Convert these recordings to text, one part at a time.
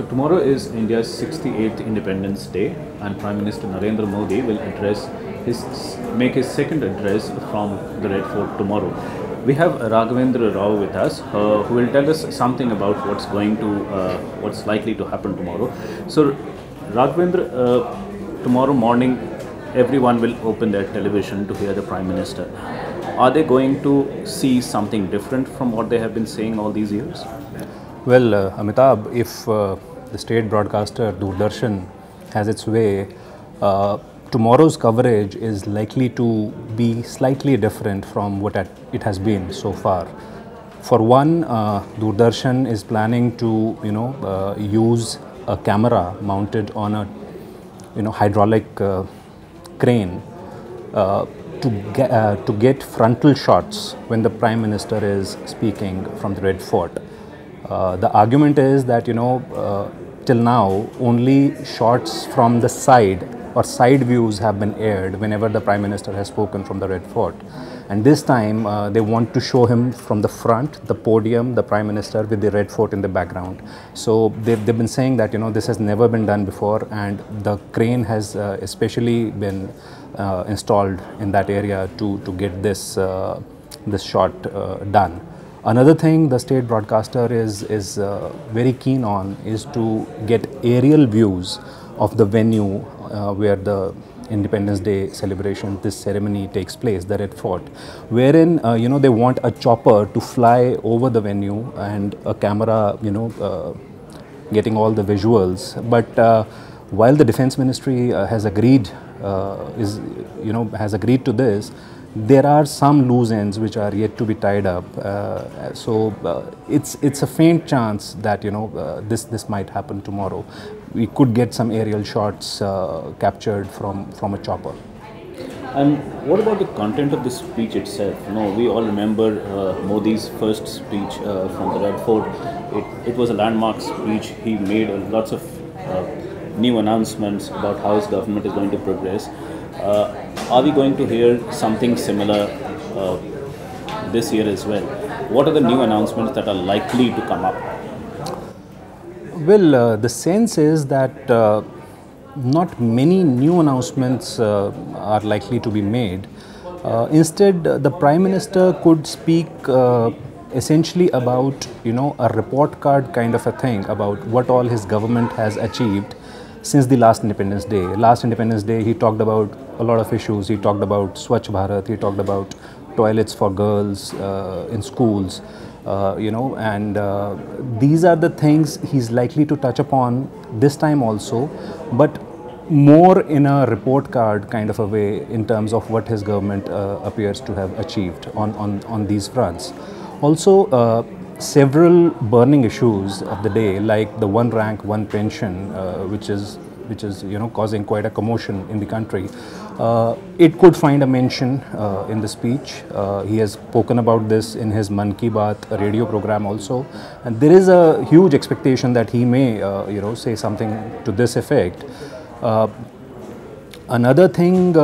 So tomorrow is India's 68th Independence Day, and Prime Minister Narendra Modi will make his second address from the Red Fort tomorrow. We have Raghavendra Rao with us, who will tell us something about what's likely to happen tomorrow. So, Raghavendra, tomorrow morning, everyone will open their television to hear the Prime Minister. Are they going to see something different from what they have been saying all these years? Well, Amitabh, if the state broadcaster Doordarshan has its way, tomorrow's coverage is likely to be slightly different from what it has been so far. For one, Doordarshan is planning to, use a camera mounted on a, hydraulic crane to get frontal shots when the Prime Minister is speaking from the Red Fort. The argument is that, till now, only shots from the side or side views have been aired whenever the Prime Minister has spoken from the Red Fort. And this time, they want to show him from the front, the podium, the Prime Minister with the Red Fort in the background. So they've been saying that, this has never been done before, and the crane has especially been installed in that area to get this shot done. Another thing the state broadcaster is very keen on is to get aerial views of the venue where the Independence Day celebration, this ceremony takes place, the Red Fort, wherein they want a chopper to fly over the venue and a camera, getting all the visuals. But while the Defence Ministry has agreed to this, there are some loose ends which are yet to be tied up. So it's a faint chance that this might happen tomorrow. We could get some aerial shots captured from a chopper. And what about the content of the speech itself? We all remember Modi's first speech from the Red Fort. It was a landmark speech. He made lots of new announcements about how his government is going to progress. Are we going to hear something similar this year as well? What are the new announcements that are likely to come up? Well, the sense is that not many new announcements are likely to be made. Instead, the Prime Minister could speak essentially about, a report card kind of a thing about what all his government has achieved since the last Independence Day. Last Independence Day, he talked about a lot of issues. He talked about Swachh Bharat, he talked about toilets for girls in schools, and these are the things he's likely to touch upon this time also, but more in a report card kind of a way in terms of what his government appears to have achieved on these fronts. Also, several burning issues of the day, like the one rank, one pension, which is causing quite a commotion in the country. It could find a mention in the speech. He has spoken about this in his Man Ki Baat radio program also, and there is a huge expectation that he may, say something to this effect. Another thing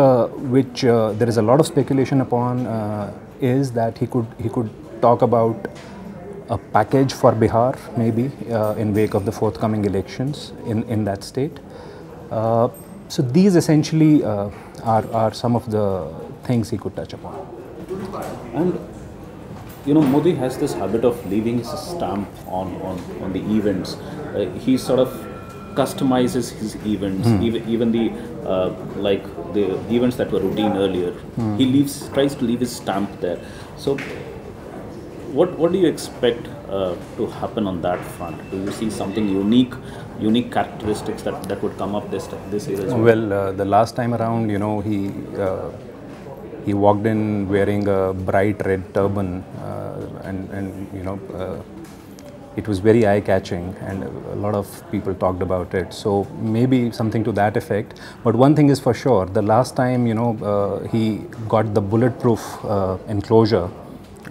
which there is a lot of speculation upon is that he could talk about a package for Bihar, maybe in wake of the forthcoming elections in that state. So these essentially are some of the things he could touch upon. And Modi has this habit of leaving his stamp on the events. He sort of customizes his events, even the like the events that were routine earlier. He tries to leave his stamp there. So what do you expect to happen on that front? Do you see something unique characteristics that would come up this year as well? Well, the last time around, he walked in wearing a bright red turban, and it was very eye-catching, and a lot of people talked about it. So maybe something to that effect. But one thing is for sure: the last time, he got the bulletproof enclosure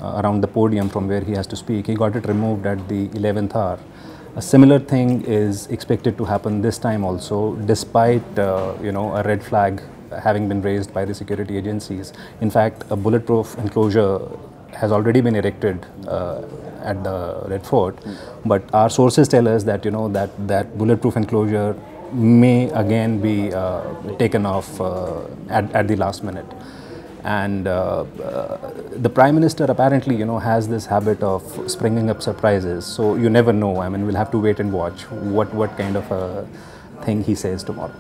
around the podium from where he has to speak, he got it removed at the 11th hour. A similar thing is expected to happen this time also, despite a red flag having been raised by the security agencies. In fact, a bulletproof enclosure has already been erected at the Red Fort, but our sources tell us that that bulletproof enclosure may again be taken off at the last minute. And the Prime Minister apparently has this habit of springing up surprises, so you never know. I mean, we'll have to wait and watch what kind of a thing he says tomorrow.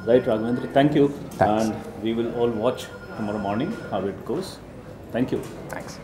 Right, Raghavendra, thank you. Thanks. And we will all watch tomorrow morning how it goes. Thank you. Thanks.